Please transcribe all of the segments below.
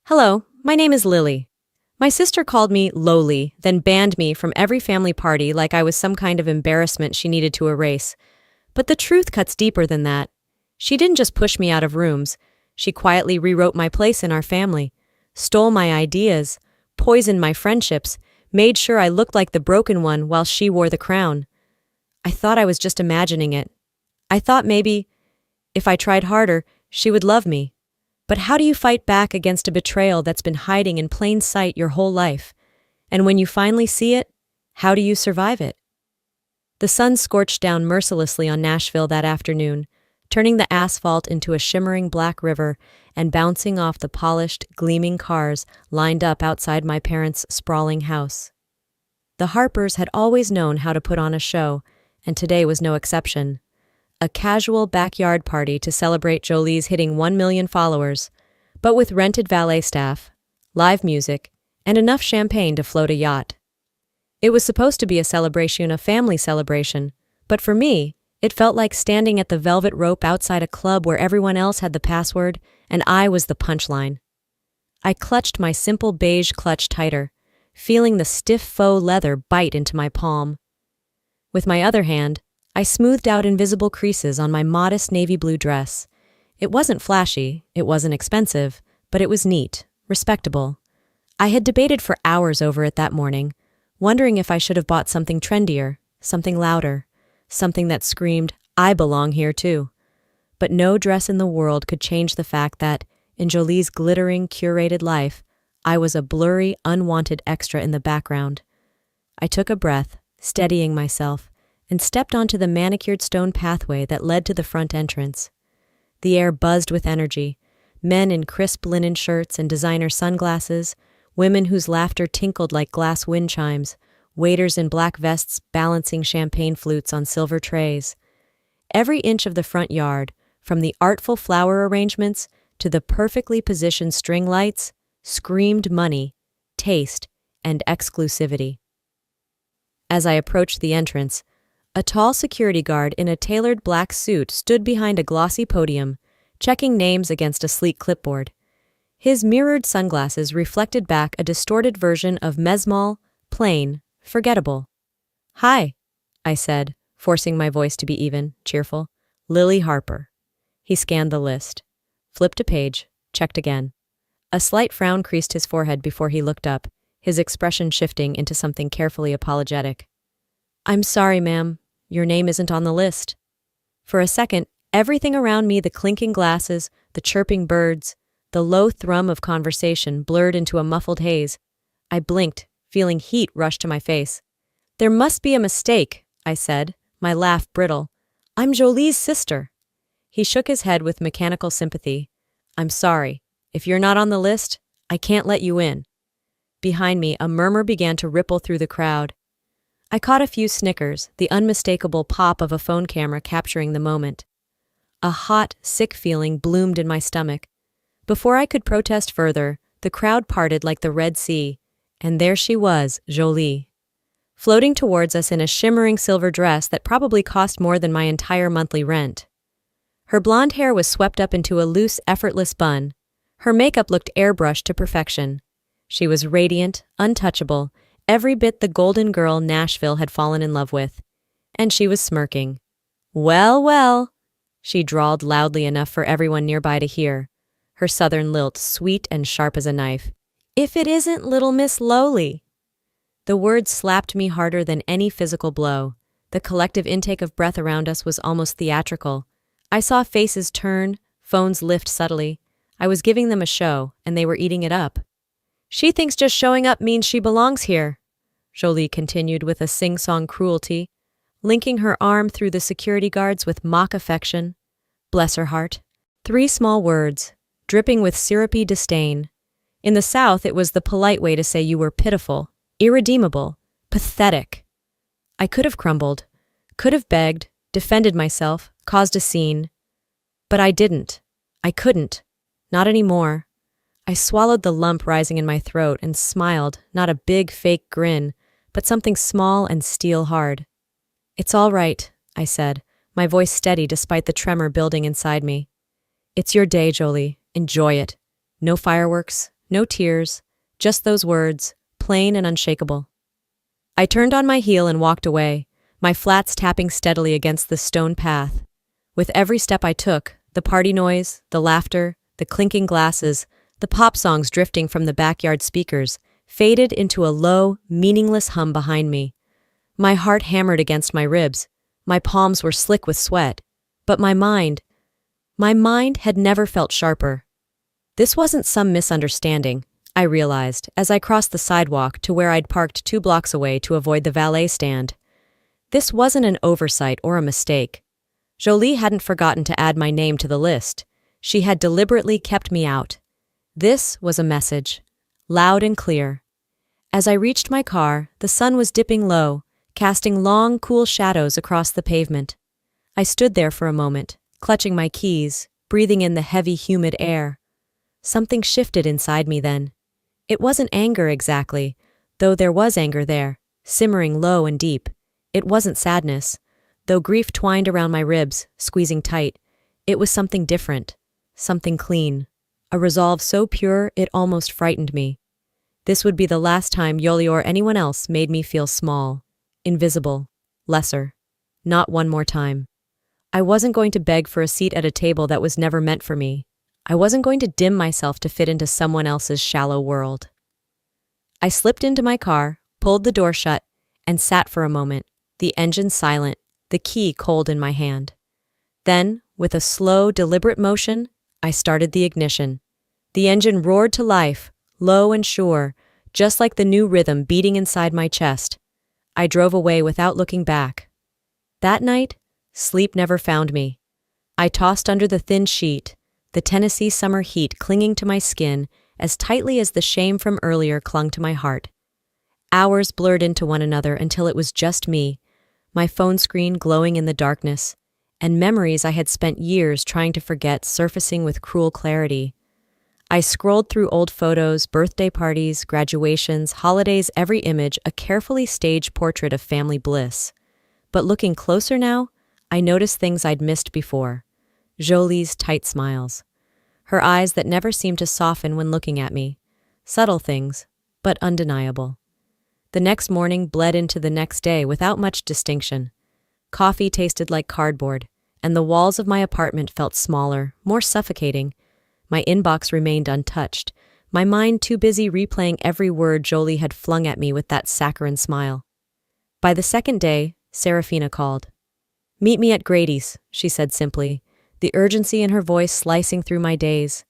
Hello, my name is Lily. My sister called me Lowly, then banned me from every family party like I was some kind of embarrassment she needed to erase. But the truth cuts deeper than that. She didn't just push me out of rooms. She quietly rewrote my place in our family, stole my ideas, poisoned my friendships, made sure I looked like the broken one while she wore the crown. I thought I was just imagining it. I thought maybe, if I tried harder, she would love me. But how do you fight back against a betrayal that's been hiding in plain sight your whole life? And when you finally see it, how do you survive it? The sun scorched down mercilessly on Nashville that afternoon, turning the asphalt into a shimmering black river and bouncing off the polished, gleaming cars lined up outside my parents' sprawling house. The Harpers had always known how to put on a show, and today was no exception. A casual backyard party to celebrate Jolie's hitting 1 million followers, but with rented valet staff, live music, and enough champagne to float a yacht. It was supposed to be a celebration, a family celebration, but for me, it felt like standing at the velvet rope outside a club where everyone else had the password and I was the punchline. I clutched my simple beige clutch tighter, feeling the stiff faux leather bite into my palm. With my other hand, I smoothed out invisible creases on my modest navy blue dress. It wasn't flashy, it wasn't expensive, but it was neat, respectable. I had debated for hours over it that morning, wondering if I should have bought something trendier, something louder, something that screamed, I belong here too. But no dress in the world could change the fact that, in Jolie's glittering, curated life, I was a blurry, unwanted extra in the background. I took a breath, steadying myself, and stepped onto the manicured stone pathway that led to the front entrance. The air buzzed with energy, men in crisp linen shirts and designer sunglasses, women whose laughter tinkled like glass wind chimes, waiters in black vests balancing champagne flutes on silver trays. Every inch of the front yard, from the artful flower arrangements to the perfectly positioned string lights, screamed money, taste, and exclusivity. As I approached the entrance, a tall security guard in a tailored black suit stood behind a glossy podium, checking names against a sleek clipboard. His mirrored sunglasses reflected back a distorted version of Mesmal, plain, forgettable. Hi, I said, forcing my voice to be even, cheerful. Lily Harper. He scanned the list, flipped a page, checked again. A slight frown creased his forehead before he looked up, his expression shifting into something carefully apologetic. I'm sorry, ma'am. Your name isn't on the list. For a second, everything around me, the clinking glasses, the chirping birds, the low thrum of conversation blurred into a muffled haze. I blinked, feeling heat rush to my face. There must be a mistake, I said, my laugh brittle. I'm Jolie's sister. He shook his head with mechanical sympathy. I'm sorry. If you're not on the list, I can't let you in. Behind me, a murmur began to ripple through the crowd. I caught a few snickers, the unmistakable pop of a phone camera capturing the moment. A hot, sick feeling bloomed in my stomach. Before I could protest further, the crowd parted like the Red Sea, and there she was, Jolie, floating towards us in a shimmering silver dress that probably cost more than my entire monthly rent. Her blonde hair was swept up into a loose, effortless bun. Her makeup looked airbrushed to perfection. She was radiant, untouchable, every bit the golden girl Nashville had fallen in love with. And she was smirking. Well, well, she drawled loudly enough for everyone nearby to hear, her southern lilt sweet and sharp as a knife. If it isn't little Miss Lowly. The words slapped me harder than any physical blow. The collective intake of breath around us was almost theatrical. I saw faces turn, phones lift subtly. I was giving them a show, and they were eating it up. She thinks just showing up means she belongs here, Jolie continued with a sing-song cruelty, linking her arm through the security guards with mock affection. Bless her heart. 3 small words, dripping with syrupy disdain. In the South, it was the polite way to say you were pitiful, irredeemable, pathetic. I could have crumbled, could have begged, defended myself, caused a scene. But I didn't. I couldn't. Not anymore. I swallowed the lump rising in my throat and smiled, not a big fake grin, but something small and steel-hard. It's all right, I said, my voice steady despite the tremor building inside me. It's your day, Jolie. Enjoy it. No fireworks, No tears, just those words, plain and unshakable. I turned on my heel and walked away, my flats tapping steadily against the stone path. With every step I took, the party noise, the laughter, the clinking glasses, the pop songs drifting from the backyard speakers, faded into a low, meaningless hum behind me. My heart hammered against my ribs, my palms were slick with sweat, but my mind had never felt sharper. This wasn't some misunderstanding, I realized, as I crossed the sidewalk to where I'd parked 2 blocks away to avoid the valet stand. This wasn't an oversight or a mistake. Jolie hadn't forgotten to add my name to the list. She had deliberately kept me out. This was a message, loud and clear. As I reached my car, the sun was dipping low, casting long, cool shadows across the pavement. I stood there for a moment, clutching my keys, breathing in the heavy, humid air. Something shifted inside me then. It wasn't anger exactly, though there was anger there, simmering low and deep. It wasn't sadness, though grief twined around my ribs, squeezing tight. It was something different, something clean, a resolve so pure it almost frightened me. This would be the last time Yoli or anyone else made me feel small, invisible, lesser. Not one more time. I wasn't going to beg for a seat at a table that was never meant for me. I wasn't going to dim myself to fit into someone else's shallow world. I slipped into my car, pulled the door shut, and sat for a moment, the engine silent, the key cold in my hand. Then, with a slow, deliberate motion, I started the ignition. The engine roared to life, low and sure, just like the new rhythm beating inside my chest. I drove away without looking back. That night, sleep never found me. I tossed under the thin sheet, the Tennessee summer heat clinging to my skin as tightly as the shame from earlier clung to my heart. Hours blurred into one another until it was just me, my phone screen glowing in the darkness, and memories I had spent years trying to forget surfacing with cruel clarity. I scrolled through old photos, birthday parties, graduations, holidays, every image a carefully staged portrait of family bliss. But looking closer now, I noticed things I'd missed before. Jolie's tight smiles. Her eyes that never seemed to soften when looking at me. Subtle things, but undeniable. The next morning bled into the next day without much distinction. Coffee tasted like cardboard, and the walls of my apartment felt smaller, more suffocating. My inbox remained untouched, my mind too busy replaying every word Jolie had flung at me with that saccharine smile. By the second day, Serafina called. "Meet me at Grady's," she said simply, the urgency in her voice slicing through my days.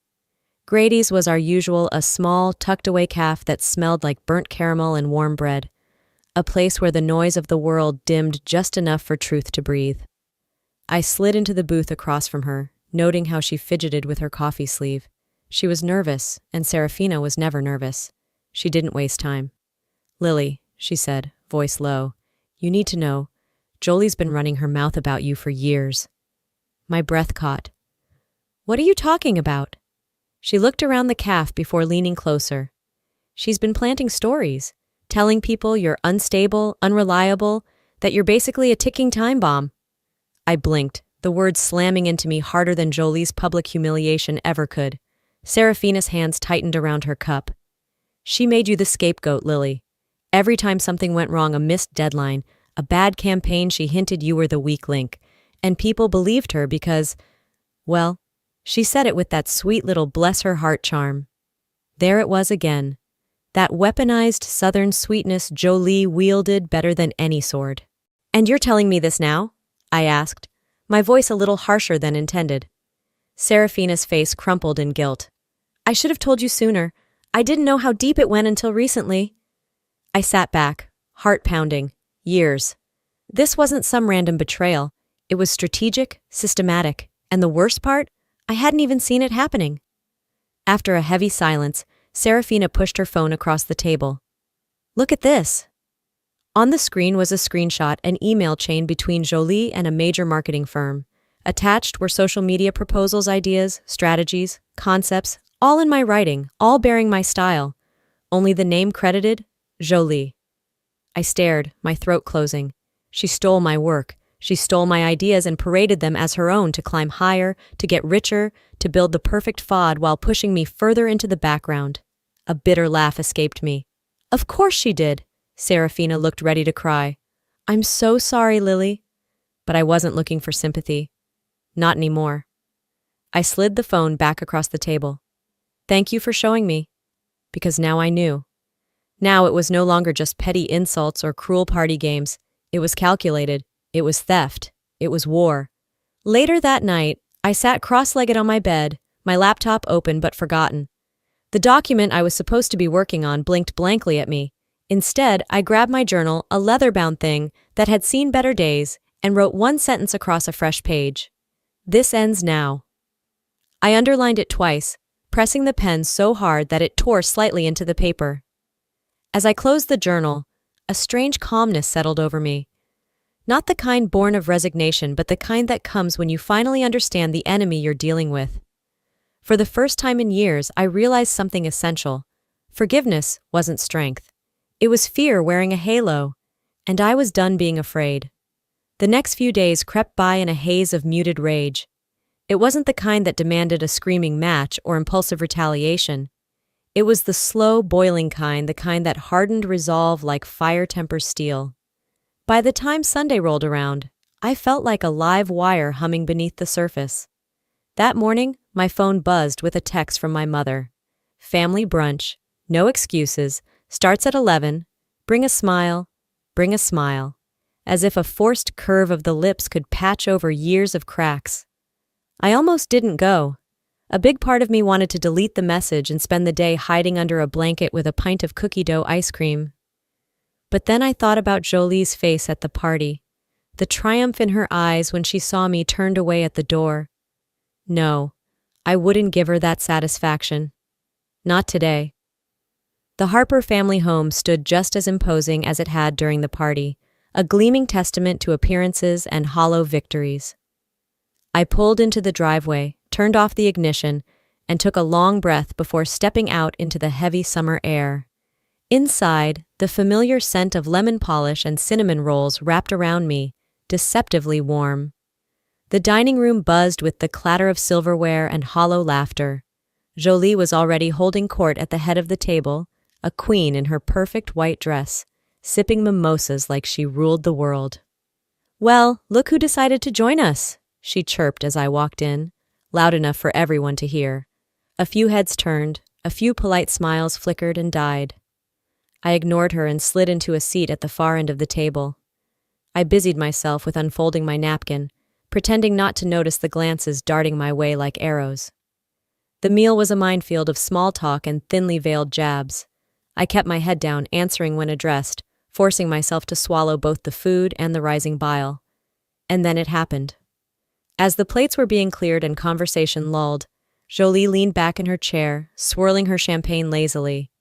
Grady's was our usual, a small, tucked-away cafe that smelled like burnt caramel and warm bread, a place where the noise of the world dimmed just enough for truth to breathe. I slid into the booth across from her, noting how she fidgeted with her coffee sleeve. She was nervous, and Serafina was never nervous. She didn't waste time. "Lily," she said, voice low, "you need to know, Jolie's been running her mouth about you for years." My breath caught. "What are you talking about?" She looked around the cafe before leaning closer. "She's been planting stories, telling people you're unstable, unreliable, that you're basically a ticking time bomb." I blinked, the words slamming into me harder than Jolie's public humiliation ever could. Serafina's hands tightened around her cup. "She made you the scapegoat, Lily. Every time something went wrong, a missed deadline, a bad campaign, she hinted you were the weak link. And people believed her because, well, she said it with that sweet little bless-her-heart charm. There it was again. That weaponized southern sweetness Jolie wielded better than any sword. "And you're telling me this now?" I asked, my voice a little harsher than intended. Serafina's face crumpled in guilt. "I should have told you sooner. I didn't know how deep it went until recently." I sat back, heart pounding. Years. This wasn't some random betrayal. It was strategic, systematic, and the worst part, I hadn't even seen it happening. After a heavy silence, Serafina pushed her phone across the table. "Look at this." On the screen was a screenshot, an email chain between Jolie and a major marketing firm. Attached were social media proposals, ideas, strategies, concepts, all in my writing, all bearing my style. Only the name credited, Jolie. I stared, my throat closing. She stole my work. She stole my ideas and paraded them as her own to climb higher, to get richer, to build the perfect facade while pushing me further into the background. A bitter laugh escaped me. Of course she did. Serafina looked ready to cry. I'm so sorry, Lily. But I wasn't looking for sympathy. Not anymore. I slid the phone back across the table. Thank you for showing me. Because now I knew. Now it was no longer just petty insults or cruel party games. It was calculated. It was theft. It was war. Later that night, I sat cross-legged on my bed, my laptop open but forgotten. The document I was supposed to be working on blinked blankly at me. Instead, I grabbed my journal, a leather-bound thing that had seen better days, and wrote one sentence across a fresh page. This ends now. I underlined it twice, pressing the pen so hard that it tore slightly into the paper. As I closed the journal, a strange calmness settled over me. Not the kind born of resignation, but the kind that comes when you finally understand the enemy you're dealing with. For the first time in years, I realized something essential. Forgiveness wasn't strength. It was fear wearing a halo, and I was done being afraid. The next few days crept by in a haze of muted rage. It wasn't the kind that demanded a screaming match or impulsive retaliation. It was the slow, boiling kind, the kind that hardened resolve like fire-tempered steel. By the time Sunday rolled around, I felt like a live wire humming beneath the surface. That morning, my phone buzzed with a text from my mother. Family brunch, no excuses, starts at 11, bring a smile, bring a smile. As if a forced curve of the lips could patch over years of cracks. I almost didn't go. A big part of me wanted to delete the message and spend the day hiding under a blanket with a pint of cookie dough ice cream. But then I thought about Jolie's face at the party, the triumph in her eyes when she saw me turned away at the door. No, I wouldn't give her that satisfaction. Not today. The Harper family home stood just as imposing as it had during the party, a gleaming testament to appearances and hollow victories. I pulled into the driveway, turned off the ignition, and took a long breath before stepping out into the heavy summer air. Inside, the familiar scent of lemon polish and cinnamon rolls wrapped around me, deceptively warm. The dining room buzzed with the clatter of silverware and hollow laughter. Jolie was already holding court at the head of the table, a queen in her perfect white dress, sipping mimosas like she ruled the world. Well, look who decided to join us, she chirped as I walked in, loud enough for everyone to hear. A few heads turned, a few polite smiles flickered and died. I ignored her and slid into a seat at the far end of the table. I busied myself with unfolding my napkin, pretending not to notice the glances darting my way like arrows. The meal was a minefield of small talk and thinly veiled jabs. I kept my head down, answering when addressed, forcing myself to swallow both the food and the rising bile. And then it happened. As the plates were being cleared and conversation lulled, Jolie leaned back in her chair, swirling her champagne lazily.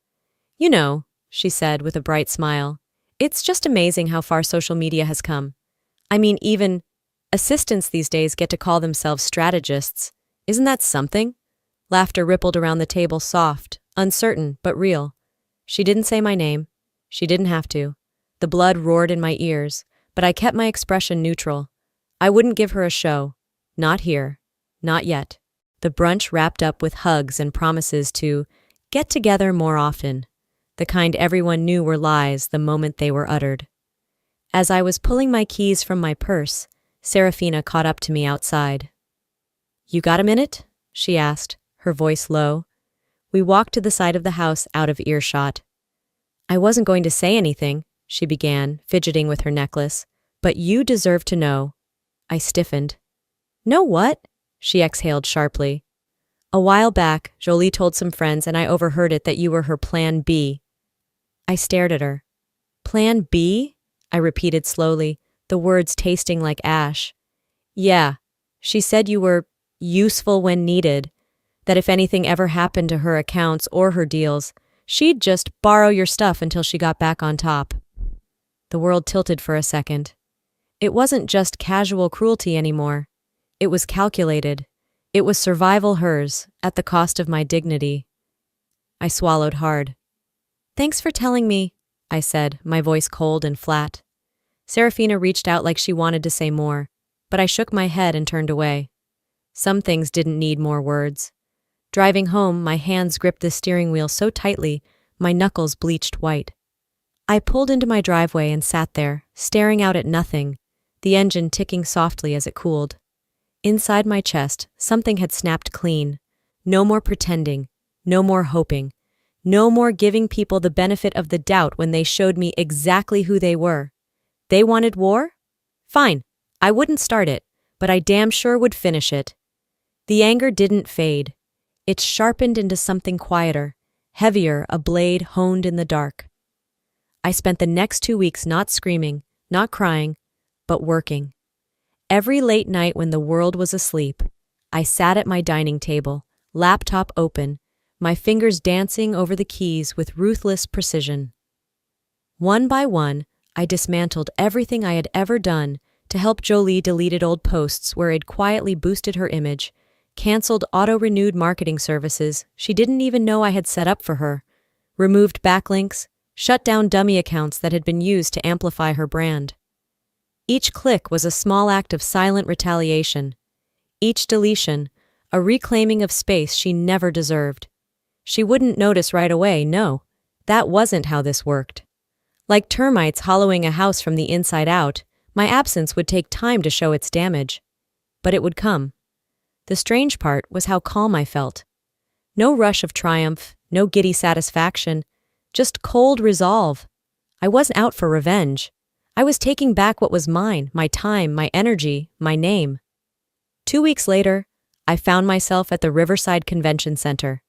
You know, she said with a bright smile, it's just amazing how far social media has come. I mean, even assistants these days get to call themselves strategists. Isn't that something? Laughter rippled around the table, soft, uncertain, but real. She didn't say my name. She didn't have to. The blood roared in my ears, but I kept my expression neutral. I wouldn't give her a show. Not here. Not yet. The brunch wrapped up with hugs and promises to get together more often, the kind everyone knew were lies the moment they were uttered. As I was pulling my keys from my purse, Serafina caught up to me outside. You got a minute? She asked, her voice low. We walked to the side of the house out of earshot. I wasn't going to say anything, she began, fidgeting with her necklace, but you deserve to know. I stiffened. Know what? She exhaled sharply. A while back, Jolie told some friends and I overheard it that you were her plan B. I stared at her. Plan B? I repeated slowly, the words tasting like ash. Yeah, she said you were useful when needed, that if anything ever happened to her accounts or her deals, she'd just borrow your stuff until she got back on top. The world tilted for a second. It wasn't just casual cruelty anymore. It was calculated. It was survival hers, at the cost of my dignity. I swallowed hard. Thanks for telling me, I said, my voice cold and flat. Serafina reached out like she wanted to say more, but I shook my head and turned away. Some things didn't need more words. Driving home, my hands gripped the steering wheel so tightly, my knuckles bleached white. I pulled into my driveway and sat there, staring out at nothing, the engine ticking softly as it cooled. Inside my chest, something had snapped clean. No more pretending, no more hoping, no more giving people the benefit of the doubt when they showed me exactly who they were. They wanted war? Fine, I wouldn't start it, but I damn sure would finish it. The anger didn't fade. It sharpened into something quieter, heavier, a blade honed in the dark. I spent the next 2 weeks not screaming, not crying, but working. Every late night when the world was asleep, I sat at my dining table, laptop open, my fingers dancing over the keys with ruthless precision. One by one, I dismantled everything I had ever done to help Jolie deleted old posts where I'd quietly boosted her image, canceled auto-renewed marketing services she didn't even know I had set up for her, removed backlinks, shut down dummy accounts that had been used to amplify her brand. Each click was a small act of silent retaliation. Each deletion, a reclaiming of space she never deserved. She wouldn't notice right away, no. That wasn't how this worked. Like termites hollowing a house from the inside out, my absence would take time to show its damage. But it would come. The strange part was how calm I felt. No rush of triumph, no giddy satisfaction, just cold resolve. I wasn't out for revenge. I was taking back what was mine, my time, my energy, my name. 2 weeks later, I found myself at the Riverside Convention Center.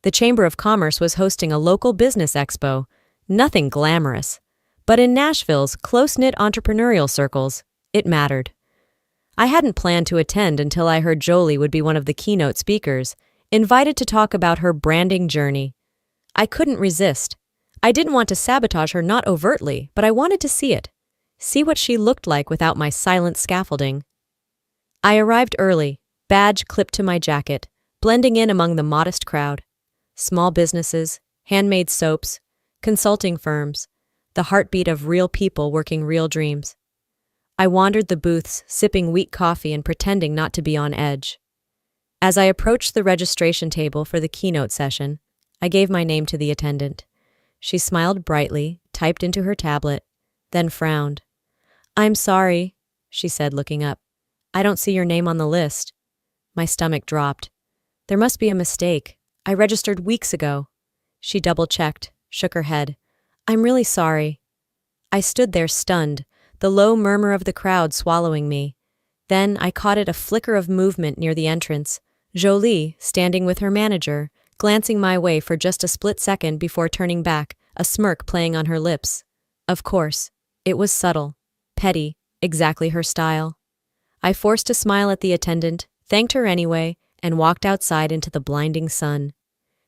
The Chamber of Commerce was hosting a local business expo, nothing glamorous. But in Nashville's close-knit entrepreneurial circles, it mattered. I hadn't planned to attend until I heard Jolie would be one of the keynote speakers, invited to talk about her branding journey. I couldn't resist. I didn't want to sabotage her, not overtly, but I wanted to see it. See what she looked like without my silent scaffolding. I arrived early, badge clipped to my jacket, blending in among the modest crowd. Small businesses, handmade soaps, consulting firms, the heartbeat of real people working real dreams. I wandered the booths, sipping weak coffee and pretending not to be on edge. As I approached the registration table for the keynote session, I gave my name to the attendant. She smiled brightly, typed into her tablet, then frowned. "I'm sorry," she said, looking up. "I don't see your name on the list." My stomach dropped. "There must be a mistake. I registered weeks ago." She double-checked, shook her head. "I'm really sorry." I stood there stunned, the low murmur of the crowd swallowing me. Then I caught a flicker of movement near the entrance. Jolie, standing with her manager, glancing my way for just a split second before turning back, a smirk playing on her lips. Of course, it was subtle, petty, exactly her style. I forced a smile at the attendant, thanked her anyway, and walked outside into the blinding sun.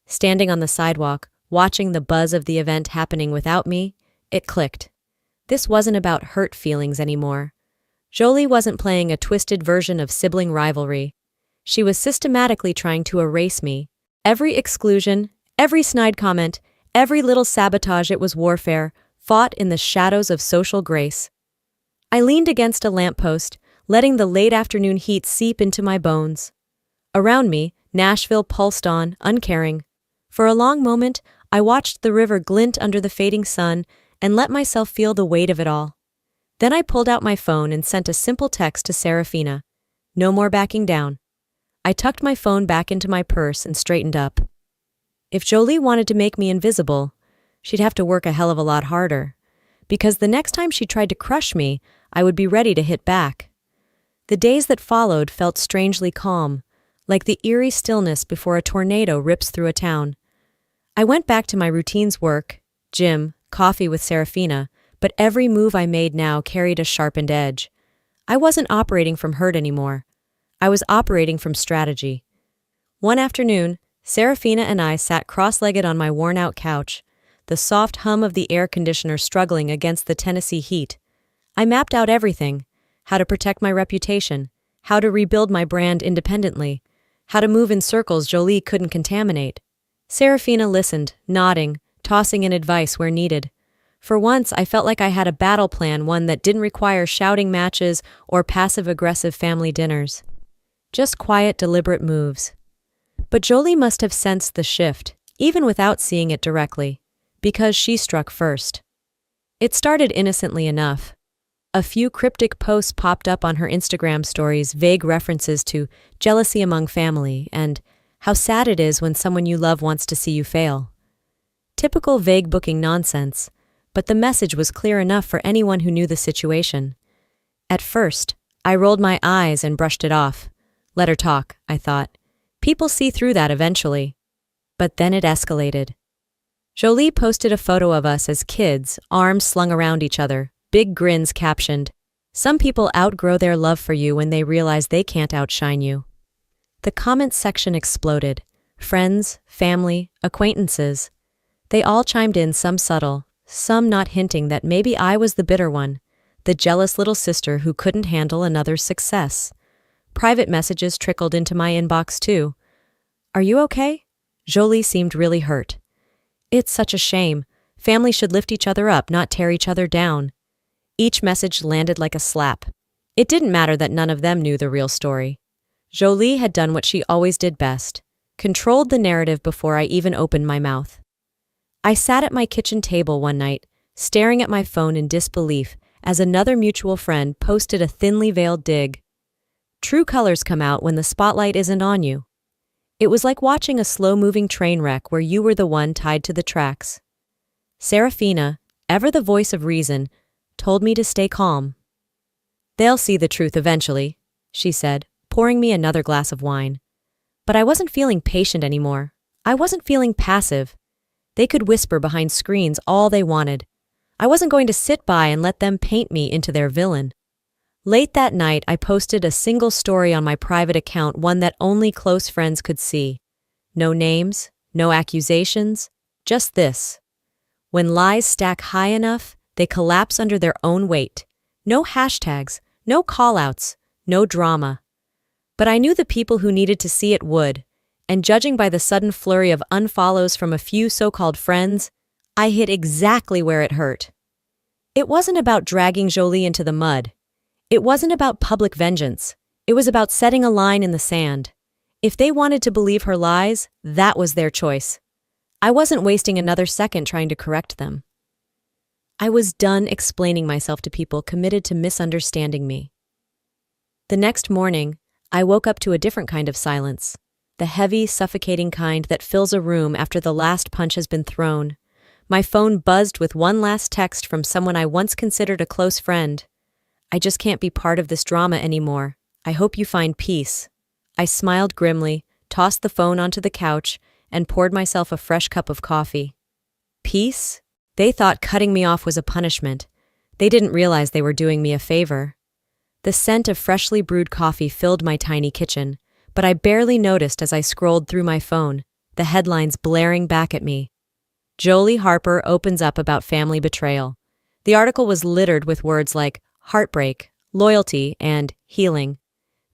Standing on the sidewalk, watching the buzz of the event happening without me, it clicked. This wasn't about hurt feelings anymore. Jolie wasn't playing a twisted version of sibling rivalry. She was systematically trying to erase me. Every exclusion, every snide comment, every little sabotage, it was warfare, fought in the shadows of social grace. I leaned against a lamppost, letting the late afternoon heat seep into my bones. Around me, Nashville pulsed on, uncaring. For a long moment, I watched the river glint under the fading sun and let myself feel the weight of it all. Then I pulled out my phone and sent a simple text to Serafina. No more backing down. I tucked my phone back into my purse and straightened up. If Jolie wanted to make me invisible, she'd have to work a hell of a lot harder. Because the next time she tried to crush me, I would be ready to hit back. The days that followed felt strangely calm, like the eerie stillness before a tornado rips through a town. I went back to my routine's work, gym, coffee with Serafina, but every move I made now carried a sharpened edge. I wasn't operating from hurt anymore. I was operating from strategy. One afternoon, Serafina and I sat cross-legged on my worn-out couch, the soft hum of the air conditioner struggling against the Tennessee heat. I mapped out everything: how to protect my reputation, how to rebuild my brand independently, how to move in circles Jolie couldn't contaminate. Serafina listened, nodding, tossing in advice where needed. For once, I felt like I had a battle plan, one that didn't require shouting matches or passive-aggressive family dinners. Just quiet, deliberate moves. But Jolie must have sensed the shift, even without seeing it directly, because she struck first. It started innocently enough. A few cryptic posts popped up on her Instagram stories, vague references to jealousy among family and how sad it is when someone you love wants to see you fail. Typical vague booking nonsense, but the message was clear enough for anyone who knew the situation. At first, I rolled my eyes and brushed it off. Let her talk, I thought. People see through that eventually. But then it escalated. Jolie posted a photo of us as kids, arms slung around each other, big grins captioned, "Some people outgrow their love for you when they realize they can't outshine you." The comments section exploded. Friends, family, acquaintances. They all chimed in, some subtle, some not, hinting that maybe I was the bitter one, the jealous little sister who couldn't handle another's success. Private messages trickled into my inbox too. "Are you okay?" Jolie seemed really hurt. "It's such a shame. Family should lift each other up, not tear each other down." Each message landed like a slap. It didn't matter that none of them knew the real story. Jolie had done what she always did best, controlled the narrative before I even opened my mouth. I sat at my kitchen table one night, staring at my phone in disbelief as another mutual friend posted a thinly veiled dig. True colors come out when the spotlight isn't on you. It was like watching a slow-moving train wreck where you were the one tied to the tracks. Serafina, ever the voice of reason, told me to stay calm. "They'll see the truth eventually," she said, pouring me another glass of wine. But I wasn't feeling patient anymore. I wasn't feeling passive. They could whisper behind screens all they wanted. I wasn't going to sit by and let them paint me into their villain. Late that night, I posted a single story on my private account, one that only close friends could see. No names, no accusations, just this. When lies stack high enough, they collapse under their own weight. No hashtags, no callouts, no drama. But I knew the people who needed to see it would, and judging by the sudden flurry of unfollows from a few so-called friends, I hit exactly where it hurt. It wasn't about dragging Jolie into the mud. It wasn't about public vengeance. It was about setting a line in the sand. If they wanted to believe her lies, that was their choice. I wasn't wasting another second trying to correct them. I was done explaining myself to people committed to misunderstanding me. The next morning, I woke up to a different kind of silence. The heavy, suffocating kind that fills a room after the last punch has been thrown. My phone buzzed with one last text from someone I once considered a close friend. "I just can't be part of this drama anymore. I hope you find peace." I smiled grimly, tossed the phone onto the couch, and poured myself a fresh cup of coffee. Peace? They thought cutting me off was a punishment. They didn't realize they were doing me a favor. The scent of freshly brewed coffee filled my tiny kitchen, but I barely noticed as I scrolled through my phone, the headlines blaring back at me. Jolie Harper opens up about family betrayal. The article was littered with words like heartbreak, loyalty, and healing.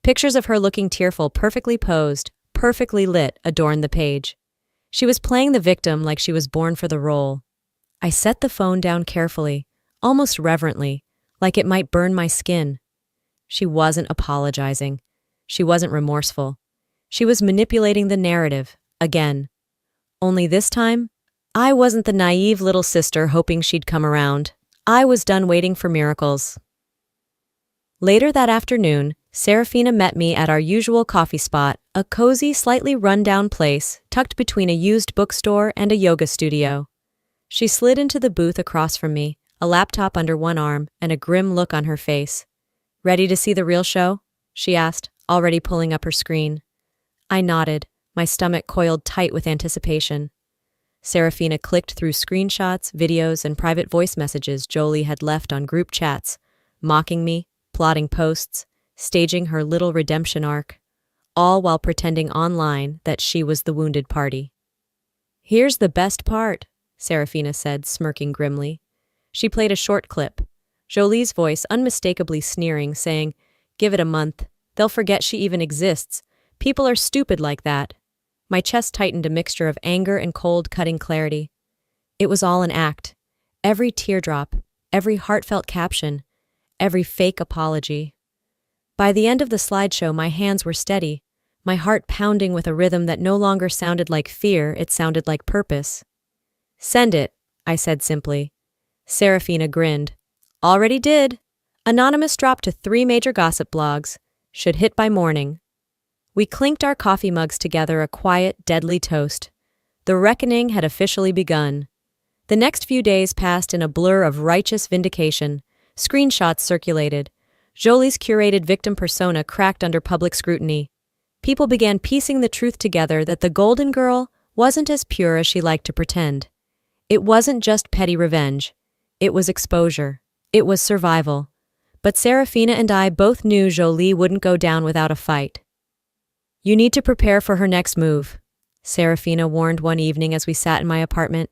Pictures of her looking tearful, perfectly posed, perfectly lit, adorned the page. She was playing the victim like she was born for the role. I set the phone down carefully, almost reverently, like it might burn my skin. She wasn't apologizing. She wasn't remorseful. She was manipulating the narrative, again. Only this time, I wasn't the naive little sister hoping she'd come around. I was done waiting for miracles. Later that afternoon, Serafina met me at our usual coffee spot, a cozy, slightly run-down place tucked between a used bookstore and a yoga studio. She slid into the booth across from me, a laptop under one arm and a grim look on her face. "Ready to see the real show?" she asked, already pulling up her screen. I nodded, my stomach coiled tight with anticipation. Serafina clicked through screenshots, videos, and private voice messages Jolie had left on group chats, mocking me, plotting posts, staging her little redemption arc, all while pretending online that she was the wounded party. "Here's the best part," Serafina said, smirking grimly. She played a short clip, Jolie's voice unmistakably sneering, saying, "Give it a month. They'll forget she even exists. People are stupid like that." My chest tightened, a mixture of anger and cold, cutting clarity. It was all an act. Every teardrop, every heartfelt caption, every fake apology. By the end of the slideshow, my hands were steady, my heart pounding with a rhythm that no longer sounded like fear, it sounded like purpose. "Send it," I said simply. Serafina grinned. "Already did. Anonymous dropped to 3 major gossip blogs. Should hit by morning." We clinked our coffee mugs together, a quiet, deadly toast. The reckoning had officially begun. The next few days passed in a blur of righteous vindication. Screenshots circulated. Jolie's curated victim persona cracked under public scrutiny. People began piecing the truth together that the Golden Girl wasn't as pure as she liked to pretend. It wasn't just petty revenge. It was exposure. It was survival. But Serafina and I both knew Jolie wouldn't go down without a fight. "You need to prepare for her next move," Serafina warned one evening as we sat in my apartment,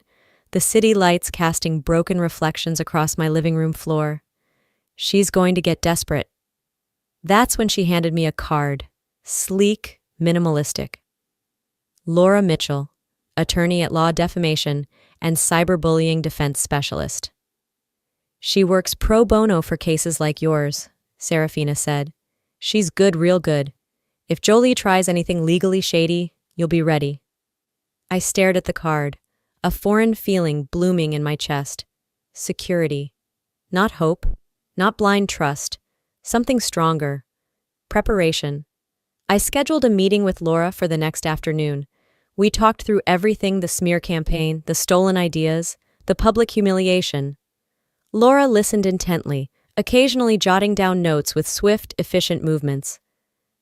the city lights casting broken reflections across my living room floor. "She's going to get desperate." That's when she handed me a card, sleek, minimalistic. Laura Mitchell, attorney at law defamation and cyberbullying defense specialist. "She works pro bono for cases like yours," Serafina said. "She's good, real good. If Jolie tries anything legally shady, you'll be ready." I stared at the card, a foreign feeling blooming in my chest. Security. Not hope, not blind trust, something stronger. Preparation. I scheduled a meeting with Laura for the next afternoon. We talked through everything: the smear campaign, the stolen ideas, the public humiliation. Laura listened intently, occasionally jotting down notes with swift, efficient movements.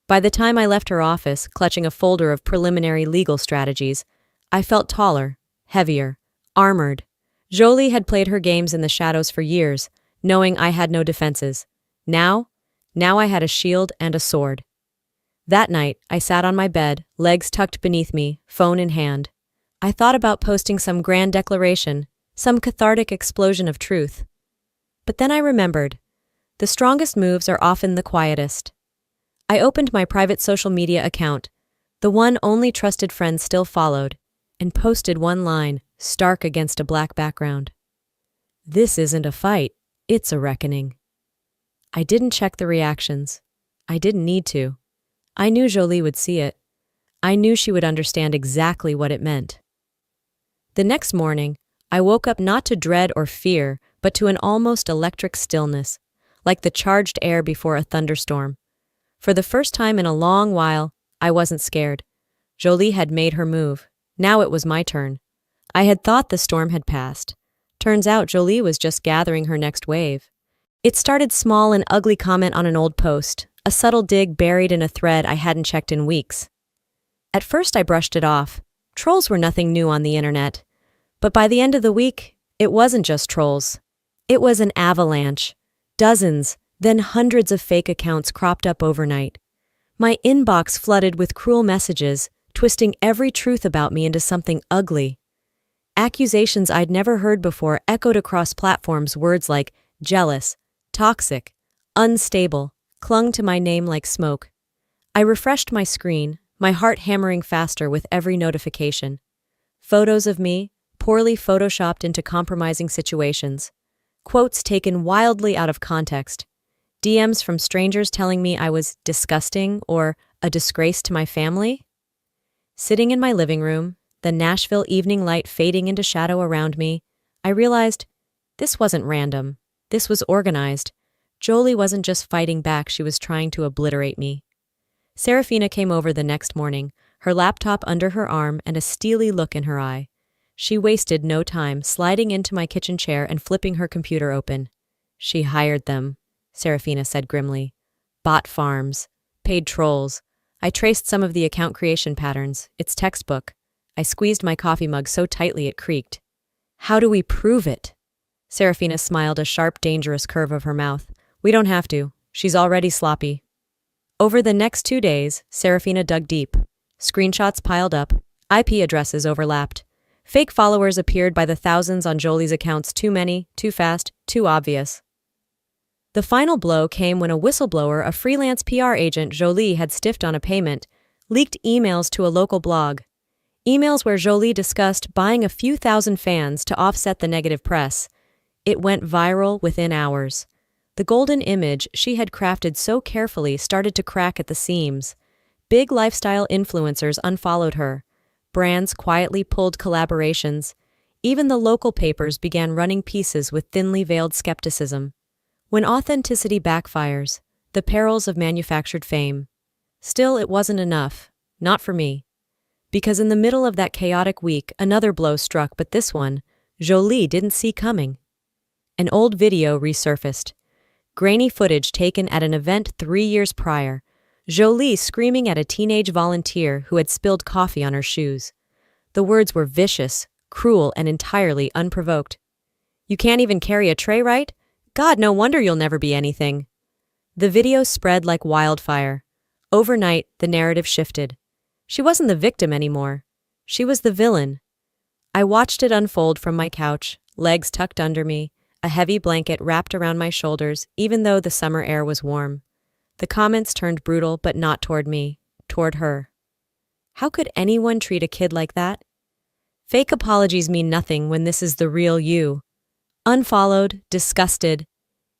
By the time I left her office, clutching a folder of preliminary legal strategies, I felt taller, heavier, armored. Jolie had played her games in the shadows for years, knowing I had no defenses. Now I had a shield and a sword. That night, I sat on my bed, legs tucked beneath me, phone in hand. I thought about posting some grand declaration, some cathartic explosion of truth. But then I remembered, the strongest moves are often the quietest. I opened my private social media account, the one only trusted friends still followed, and posted one line, stark against a black background. "This isn't a fight, it's a reckoning." I didn't check the reactions. I didn't need to. I knew Jolie would see it. I knew she would understand exactly what it meant. The next morning, I woke up not to dread or fear, but to an almost electric stillness, like the charged air before a thunderstorm. For the first time in a long while, I wasn't scared. Jolie had made her move. Now it was my turn. I had thought the storm had passed. Turns out Jolie was just gathering her next wave. It started small, an ugly comment on an old post, a subtle dig buried in a thread I hadn't checked in weeks. At first I brushed it off. Trolls were nothing new on the internet. But by the end of the week, it wasn't just trolls. It was an avalanche. Dozens, then hundreds of fake accounts cropped up overnight. My inbox flooded with cruel messages, twisting every truth about me into something ugly. Accusations I'd never heard before echoed across platforms. Words like jealous, toxic, unstable clung to my name like smoke. I refreshed my screen, my heart hammering faster with every notification. Photos of me, poorly photoshopped into compromising situations. Quotes taken wildly out of context. DMs from strangers telling me I was disgusting or a disgrace to my family. Sitting in my living room, the Nashville evening light fading into shadow around me, I realized this wasn't random. This was organized. Jolie wasn't just fighting back, she was trying to obliterate me. Serafina came over the next morning, her laptop under her arm and a steely look in her eye. She wasted no time, sliding into my kitchen chair and flipping her computer open. "She hired them," Serafina said grimly. "Bot farms. Paid trolls. I traced some of the account creation patterns. It's textbook." I squeezed my coffee mug so tightly it creaked. "How do we prove it?" Serafina smiled, a sharp, dangerous curve of her mouth. "We don't have to. She's already sloppy." Over the next 2 days, Serafina dug deep. Screenshots piled up. IP addresses overlapped. Fake followers appeared by the thousands on Jolie's accounts. Too many, too fast, too obvious. The final blow came when a whistleblower, a freelance PR agent Jolie had stiffed on a payment, leaked emails to a local blog. Emails where Jolie discussed buying a few thousand fans to offset the negative press. It went viral within hours. The golden image she had crafted so carefully started to crack at the seams. Big lifestyle influencers unfollowed her. Brands quietly pulled collaborations. Even the local papers began running pieces with thinly veiled skepticism. When authenticity backfires, the perils of manufactured fame. Still, it wasn't enough. Not for me. Because in the middle of that chaotic week, another blow struck, but this one, Jolie didn't see coming. An old video resurfaced. Grainy footage taken at an event 3 years prior. Jolie screaming at a teenage volunteer who had spilled coffee on her shoes. The words were vicious, cruel, and entirely unprovoked. "You can't even carry a tray, right? God, no wonder you'll never be anything." The video spread like wildfire. Overnight, the narrative shifted. She wasn't the victim anymore. She was the villain. I watched it unfold from my couch, legs tucked under me, a heavy blanket wrapped around my shoulders, even though the summer air was warm. The comments turned brutal, but not toward me, toward her. How could anyone treat a kid like that? Fake apologies mean nothing when this is the real you. Unfollowed, disgusted.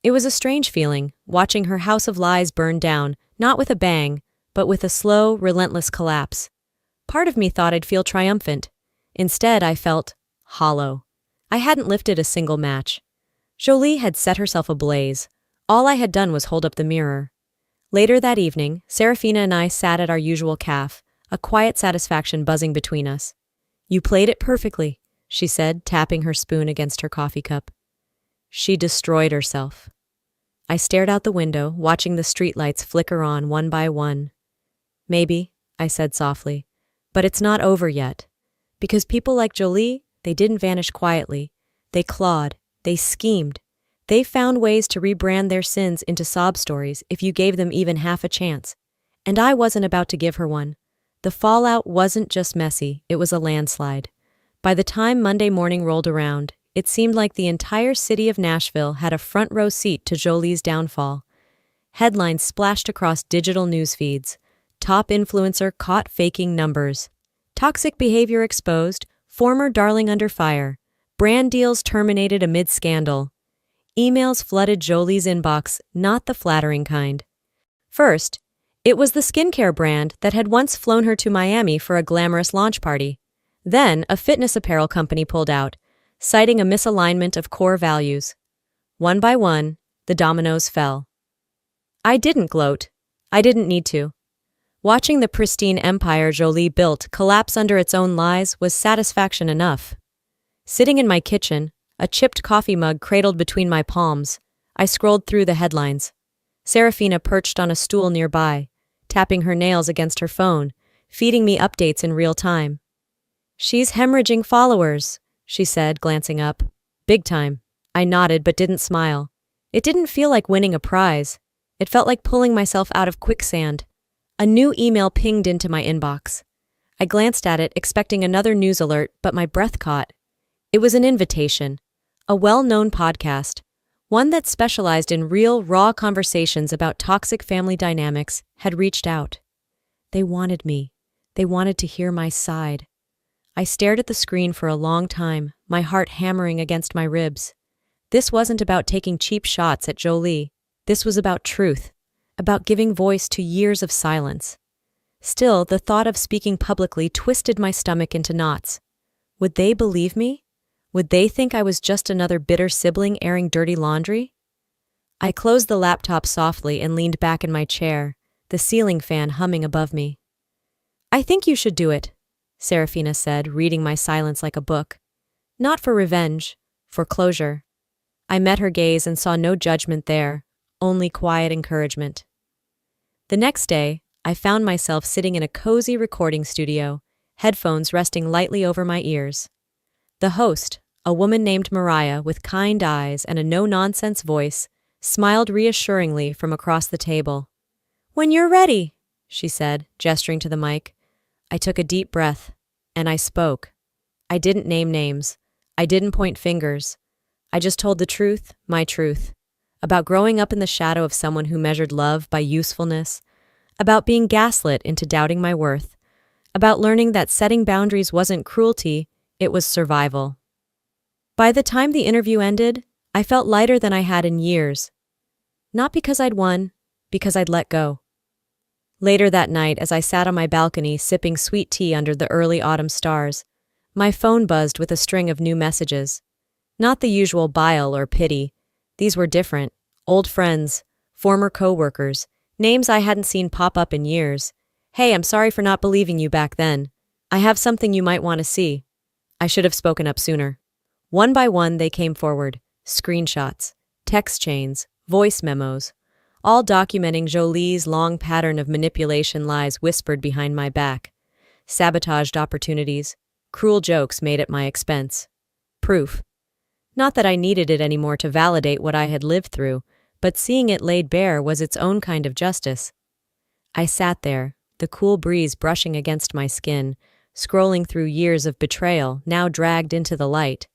It was a strange feeling, watching her house of lies burn down, not with a bang, but with a slow, relentless collapse. Part of me thought I'd feel triumphant. Instead, I felt hollow. I hadn't lifted a single match. Jolie had set herself ablaze. All I had done was hold up the mirror. Later that evening, Serafina and I sat at our usual caf, a quiet satisfaction buzzing between us. "You played it perfectly," she said, tapping her spoon against her coffee cup. She destroyed herself. I stared out the window, watching the streetlights flicker on one by one. "Maybe," I said softly, "but it's not over yet. Because people like Jolie, they didn't vanish quietly. They clawed, they schemed. They found ways to rebrand their sins into sob stories if you gave them even half a chance. And I wasn't about to give her one. The fallout wasn't just messy, it was a landslide. By the time Monday morning rolled around, it seemed like the entire city of Nashville had a front row seat to Jolie's downfall. Headlines splashed across digital news feeds. Top influencer caught faking numbers. Toxic behavior exposed, former darling under fire. Brand deals terminated amid scandal. Emails flooded Jolie's inbox, not the flattering kind. First, it was the skincare brand that had once flown her to Miami for a glamorous launch party. Then, a fitness apparel company pulled out, citing a misalignment of core values. One by one, the dominoes fell. I didn't gloat. I didn't need to. Watching the pristine empire Jolie built collapse under its own lies was satisfaction enough. Sitting in my kitchen, a chipped coffee mug cradled between my palms, I scrolled through the headlines. Serafina perched on a stool nearby, tapping her nails against her phone, feeding me updates in real time. "She's hemorrhaging followers," she said, glancing up. "Big time." I nodded but didn't smile. It didn't feel like winning a prize. It felt like pulling myself out of quicksand. A new email pinged into my inbox. I glanced at it, expecting another news alert, but my breath caught. It was an invitation. A well-known podcast, one that specialized in real, raw conversations about toxic family dynamics, had reached out. They wanted me. They wanted to hear my side. I stared at the screen for a long time, my heart hammering against my ribs. This wasn't about taking cheap shots at Jolie. This was about truth, about giving voice to years of silence. Still, the thought of speaking publicly twisted my stomach into knots. Would they believe me? Would they think I was just another bitter sibling airing dirty laundry? I closed the laptop softly and leaned back in my chair, the ceiling fan humming above me. "I think you should do it," Serafina said, reading my silence like a book. "Not for revenge, for closure." I met her gaze and saw no judgment there, only quiet encouragement. The next day, I found myself sitting in a cozy recording studio, headphones resting lightly over my ears. The host, a woman named Mariah with kind eyes and a no-nonsense voice, smiled reassuringly from across the table. "When you're ready," she said, gesturing to the mic. I took a deep breath, and I spoke. I didn't name names. I didn't point fingers. I just told the truth, my truth, about growing up in the shadow of someone who measured love by usefulness, about being gaslit into doubting my worth, about learning that setting boundaries wasn't cruelty, it was survival. By the time the interview ended, I felt lighter than I had in years. Not because I'd won, because I'd let go. Later that night, as I sat on my balcony sipping sweet tea under the early autumn stars, my phone buzzed with a string of new messages. Not the usual bile or pity. These were different. Old friends, former co-workers, names I hadn't seen pop up in years. "Hey, I'm sorry for not believing you back then. I have something you might want to see." I should have spoken up sooner. One by one, they came forward. Screenshots, text chains, voice memos, all documenting Jolie's long pattern of manipulation lies whispered behind my back. Sabotaged opportunities, cruel jokes made at my expense. Proof. Not that I needed it anymore to validate what I had lived through, but seeing it laid bare was its own kind of justice. I sat there, the cool breeze brushing against my skin, scrolling through years of betrayal now dragged into the light.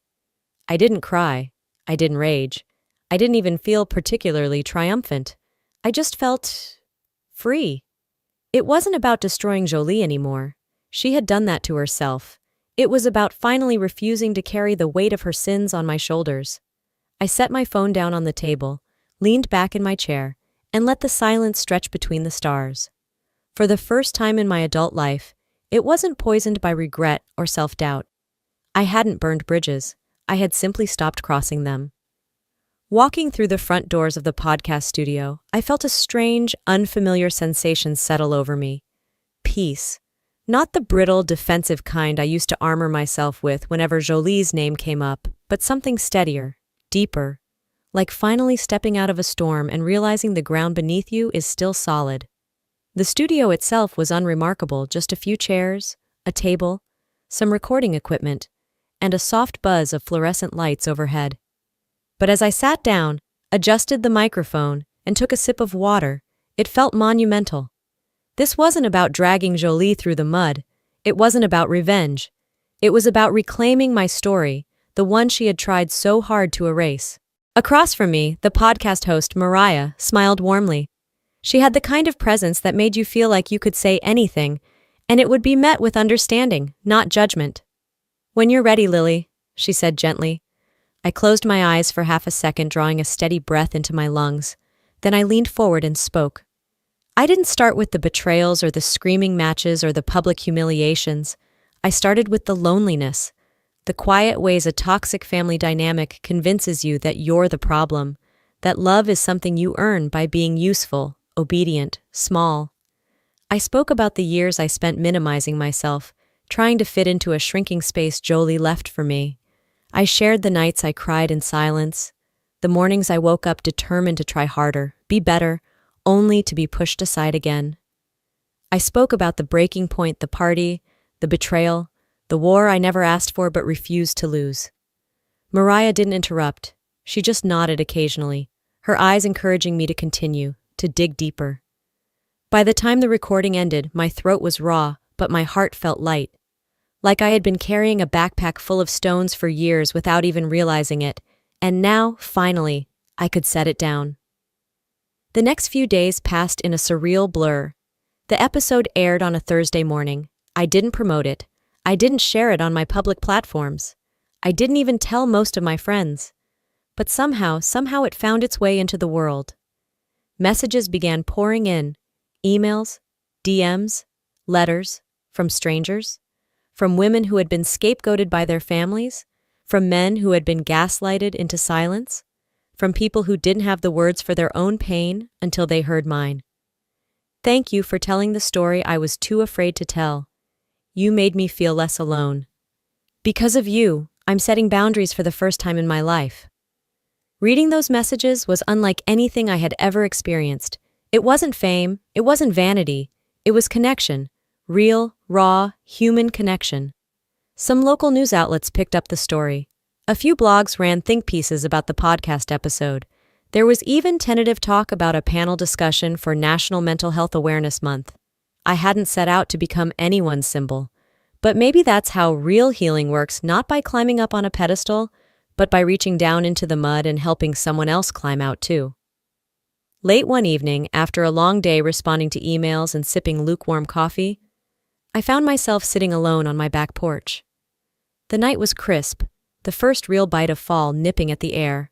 I didn't cry. I didn't rage. I didn't even feel particularly triumphant. I just felt free. It wasn't about destroying Jolie anymore. She had done that to herself. It was about finally refusing to carry the weight of her sins on my shoulders. I set my phone down on the table, leaned back in my chair, and let the silence stretch between the stars. For the first time in my adult life, it wasn't poisoned by regret or self-doubt. I hadn't burned bridges. I had simply stopped crossing them. Walking through the front doors of the podcast studio, I felt a strange, unfamiliar sensation settle over me. Peace. Not the brittle, defensive kind I used to armor myself with whenever Jolie's name came up, but something steadier, deeper, like finally stepping out of a storm and realizing the ground beneath you is still solid. The studio itself was unremarkable, just a few chairs, a table, some recording equipment, and a soft buzz of fluorescent lights overhead. But as I sat down, adjusted the microphone, and took a sip of water, it felt monumental. This wasn't about dragging Jolie through the mud. It wasn't about revenge. It was about reclaiming my story, the one she had tried so hard to erase. Across from me, the podcast host, Mariah, smiled warmly. She had the kind of presence that made you feel like you could say anything, and it would be met with understanding, not judgment. "When you're ready, Lily," she said gently. I closed my eyes for half a second, drawing a steady breath into my lungs. Then I leaned forward and spoke. I didn't start with the betrayals or the screaming matches or the public humiliations. I started with the loneliness, the quiet ways a toxic family dynamic convinces you that you're the problem, that love is something you earn by being useful, obedient, small. I spoke about the years I spent minimizing myself, trying to fit into a shrinking space Jolie left for me. I shared the nights I cried in silence, the mornings I woke up determined to try harder, be better, only to be pushed aside again. I spoke about the breaking point, the party, the betrayal, the war I never asked for but refused to lose. Mariah didn't interrupt. She just nodded occasionally, her eyes encouraging me to continue, to dig deeper. By the time the recording ended, my throat was raw, but my heart felt light. Like I had been carrying a backpack full of stones for years without even realizing it, and now, finally, I could set it down. The next few days passed in a surreal blur. The episode aired on a Thursday morning. I didn't promote it. I didn't share it on my public platforms. I didn't even tell most of my friends. But somehow it found its way into the world. Messages began pouring in. Emails, DMs, letters, from strangers, from women who had been scapegoated by their families, from men who had been gaslighted into silence, from people who didn't have the words for their own pain until they heard mine. "Thank you for telling the story I was too afraid to tell. You made me feel less alone. Because of you, I'm setting boundaries for the first time in my life." Reading those messages was unlike anything I had ever experienced. It wasn't fame, it wasn't vanity, it was connection, real, raw, human connection. Some local news outlets picked up the story. A few blogs ran think pieces about the podcast episode. There was even tentative talk about a panel discussion for National Mental Health Awareness Month. I hadn't set out to become anyone's symbol. But maybe that's how real healing works, not by climbing up on a pedestal, but by reaching down into the mud and helping someone else climb out too. Late one evening, after a long day responding to emails and sipping lukewarm coffee, I found myself sitting alone on my back porch. The night was crisp, the first real bite of fall nipping at the air.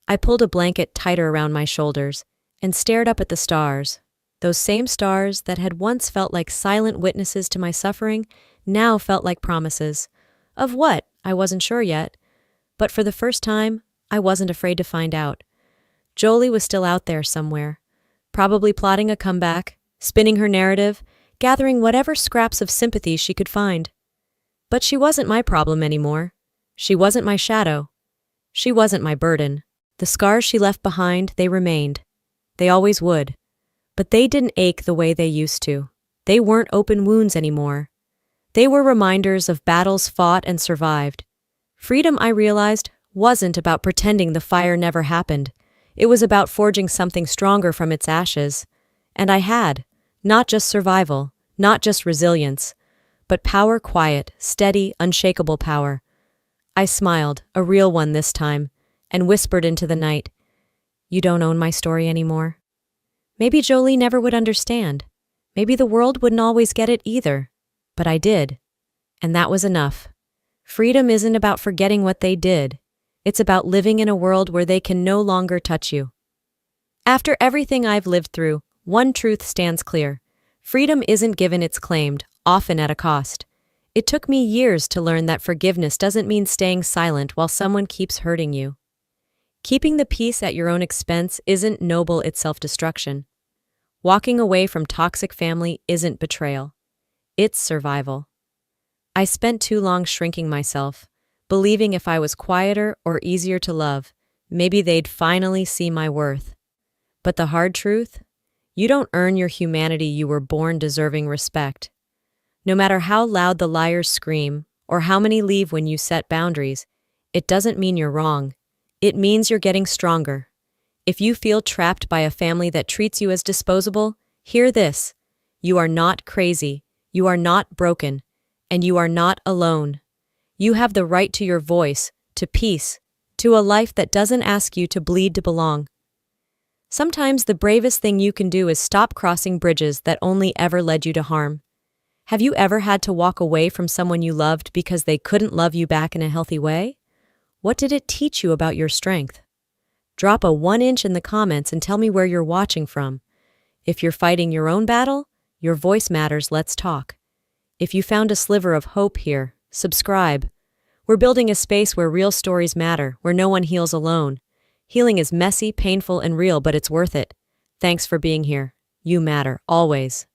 I pulled a blanket tighter around my shoulders and stared up at the stars. Those same stars that had once felt like silent witnesses to my suffering now felt like promises. Of what? I wasn't sure yet. But for the first time, I wasn't afraid to find out. Jolie was still out there somewhere, probably plotting a comeback, spinning her narrative, gathering whatever scraps of sympathy she could find. But she wasn't my problem anymore. She wasn't my shadow. She wasn't my burden. The scars she left behind, they remained. They always would. But they didn't ache the way they used to. They weren't open wounds anymore. They were reminders of battles fought and survived. Freedom, I realized, wasn't about pretending the fire never happened. It was about forging something stronger from its ashes. And I had. Not just survival, not just resilience, but power, quiet, steady, unshakable power. I smiled, a real one this time, and whispered into the night, "You don't own my story anymore." Maybe Jolie never would understand. Maybe the world wouldn't always get it either. But I did. And that was enough. Freedom isn't about forgetting what they did. It's about living in a world where they can no longer touch you. After everything I've lived through, one truth stands clear. Freedom isn't given, it's claimed, often at a cost. It took me years to learn that forgiveness doesn't mean staying silent while someone keeps hurting you. Keeping the peace at your own expense isn't noble, it's self-destruction. Walking away from toxic family isn't betrayal. It's survival. I spent too long shrinking myself, believing if I was quieter or easier to love, maybe they'd finally see my worth. But the hard truth? You don't earn your humanity, you were born deserving respect. No matter how loud the liars scream, or how many leave when you set boundaries, it doesn't mean you're wrong. It means you're getting stronger. If you feel trapped by a family that treats you as disposable, hear this. You are not crazy, you are not broken, and you are not alone. You have the right to your voice, to peace, to a life that doesn't ask you to bleed to belong. Sometimes the bravest thing you can do is stop crossing bridges that only ever led you to harm. Have you ever had to walk away from someone you loved because they couldn't love you back in a healthy way? What did it teach you about your strength? Drop a 1 inch in the comments and tell me where you're watching from. If you're fighting your own battle, your voice matters, let's talk. If you found a sliver of hope here, subscribe. We're building a space where real stories matter, where no one heals alone. Healing is messy, painful, and real, but it's worth it. Thanks for being here. You matter, always.